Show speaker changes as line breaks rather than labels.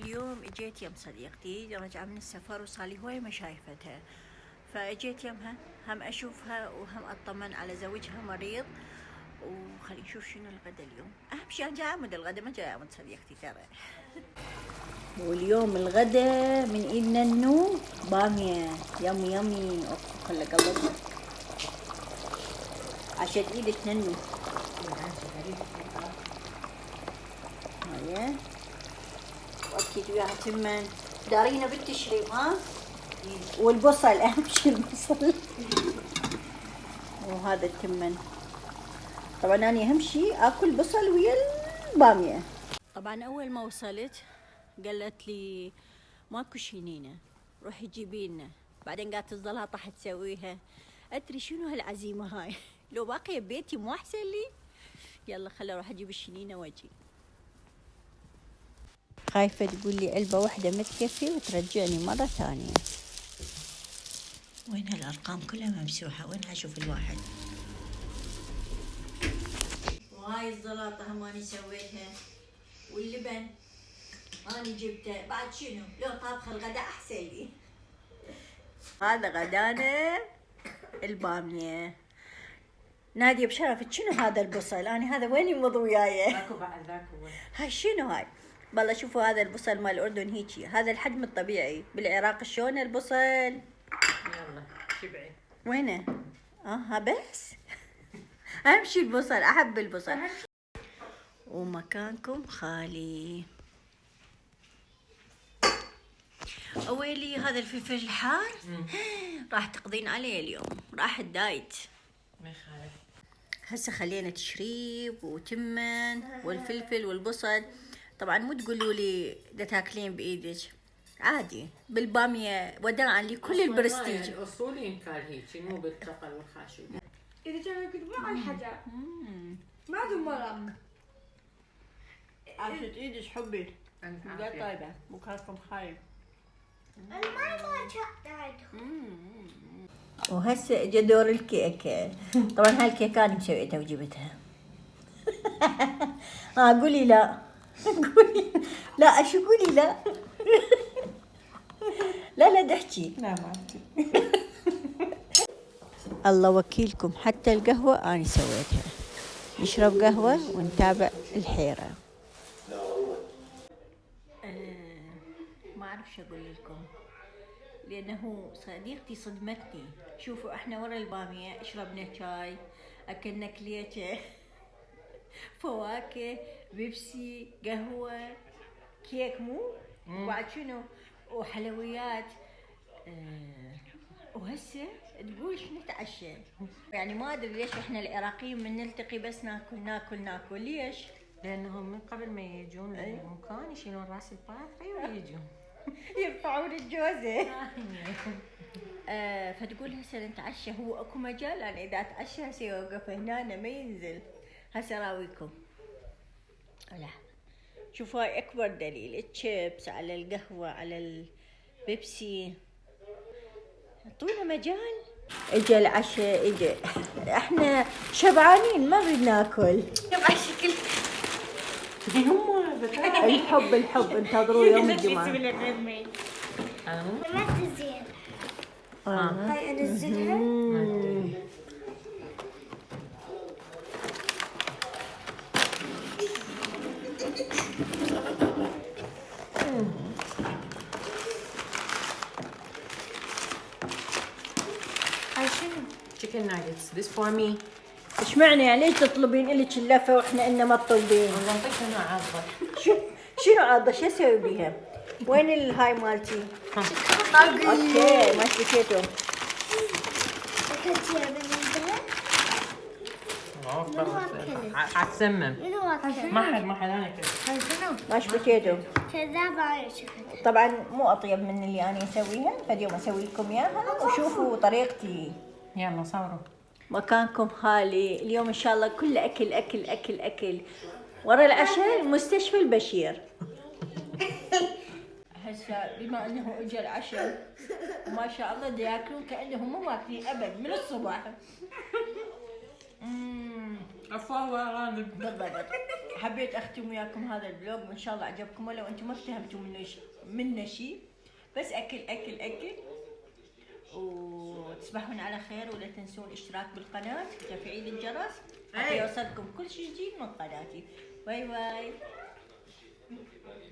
اليوم اجيت يم صديقتي راجعة من السفر وصالي هواي ما شايفتها، فاجيت يمها هم اشوفها وهم اطمن على زوجها مريض. وخلي نشوف شنو الغدا اليوم. اهم شيء انا جاي اعمد الغدا، ما جاي اعمد صديقتي ترى. واليوم الغدا من ايد ننو بامية يمي يمي. اوف خلى قلبها عشان ايدك ننو. هاي واكيد وياها تمن دارينا بالتشريب ها. والبصل اهم شيء البصل. وهذا التمن. طبعا انا اهم شيء اكل بصل ويا الباميه. طبعا اول ما وصلت قالت لي ماكو شنينه روحي جيبي لنا. بعدين قالت تظلها طاح تسويها. ادري شنو هالعزيمه هاي. لو باقيه ببيتي مو احسن لي. يلا خلي اروح اجيب الشنينه واجي. خايفه تقول لي علبه واحده ما تكفي وترجعني مره ثانيه. وين هالارقام كلها ممسوحه؟ وين اشوف الواحد؟ وهاي الزلاطه هم اني سويتها. واللبن اني جبته. بعد شنو؟ لو طابخه الغداء احسن لي. هذا غدانا الباميه. ناديه بشرفك شنو هذا البصل؟ انا هذا وين يمض وياي؟
ماكو بعد ذاك هو.
هاي شنو هاي؟ والله شوفوا هذا البصل مال الاردن هيجي، هذا الحجم الطبيعي. بالعراق شلون البصل؟
يلا شبعي.
وينه؟ ها بس. اهم شي البصل، احب البصل. ومكانكم خالي. اويلي هذا الفلفل الحار راح تقضين عليه اليوم، راح الدايت.
ما يخالف.
هسه خلينا تشريب وتمن والفلفل والبصل. طبعا مو تقولوا لي دا تاكلين بايدك، عادي بالباميه وداعا لكل البرستيج.
الاصولي كان هيك مو بالثقل والخاشوق.
إذا كانوا يكتبون على الحجر ما عندهم مرق.
عاشت ايدك حبي. لا طيبه بكرتكم خايب.
أنا ما أبغى عندهم.
وهسه اجى دور الكيكه. طبعا هاي الكيكه انا مسويتها وجبتها. قولي لا. قولي لا. شو قولي لا؟ لا تحكي.
لا ما
الله وكيلكم حتى القهوة أنا سويتها. نشرب قهوة ونتابع الحيرة. ما أعرف شو أقول لكم، لأنه صديقتي صدمتني. شوفوا إحنا ورا البامية شربنا شاي، أكلنا كليتة، فواكه، بيبسي، قهوة، كيك مو؟ وبعد شنو؟ وحلويات. وهسه تقول شنو نتعشى؟ يعني ما ادري ليش احنا العراقيين من نلتقي بس ناكل ليش؟
لانهم من قبل ما يجون للمكان يشيلون راس الباطري ويجون
يرفعون الجوزه. فتقول هسه نتعشى. هو اكو مجال انا اذا اتعشى هسه يوقف هنا ما ينزل. هسه راويكم. لا شوفوا هاي اكبر دليل، الشيبس على القهوه على البيبسي. اعطونا مجال. اجى العشاء اجى. احنا شبعانين ما نريد ناكل.
يبقى شكل
الحب انتظروا يوم الجمعة.
ما تزين. هاي انزلها. هاي شنو؟
chicken nuggets this for me.
ايش معنى يعني ليش تطلبين الك اللفة واحنا إلنا ما طلبين؟
والله انطيك انا عاضة.
شنو عاضة؟ شو اسوي بيها؟ وين الهاي مالتي؟ اوكي ما اشتكيتوا.
حتسمم. ما حد انا كذا.
هاي شنو؟
ما اشتكيتوا.
كذا باي شكل.
طبعا مو اطيب من اللي انا اسويها، فاليوم اسوي لكم اياها وشوفوا طريقتي.
يلا صوروا.
مكانكم خالي. اليوم ان شاء الله كله اكل اكل اكل اكل. ورا العشاء مستشفى البشير. هسه بما انه اجى العشاء وما شاء الله دا ياكلون كانهم مو ماكلين ابد من الصبح.
عفوا غانم
بالضبط. حبيت اختم وياكم هذا الفلوج، وان شاء الله عجبكم، ولو انتم ما افتهمتوا منه شيء، بس اكل اكل اكل. وتصبحون على خير، ولا تنسون الاشتراك بالقناه وتفعيل الجرس حتى يوصلكم كل شيء جديد من قناتي. باي باي.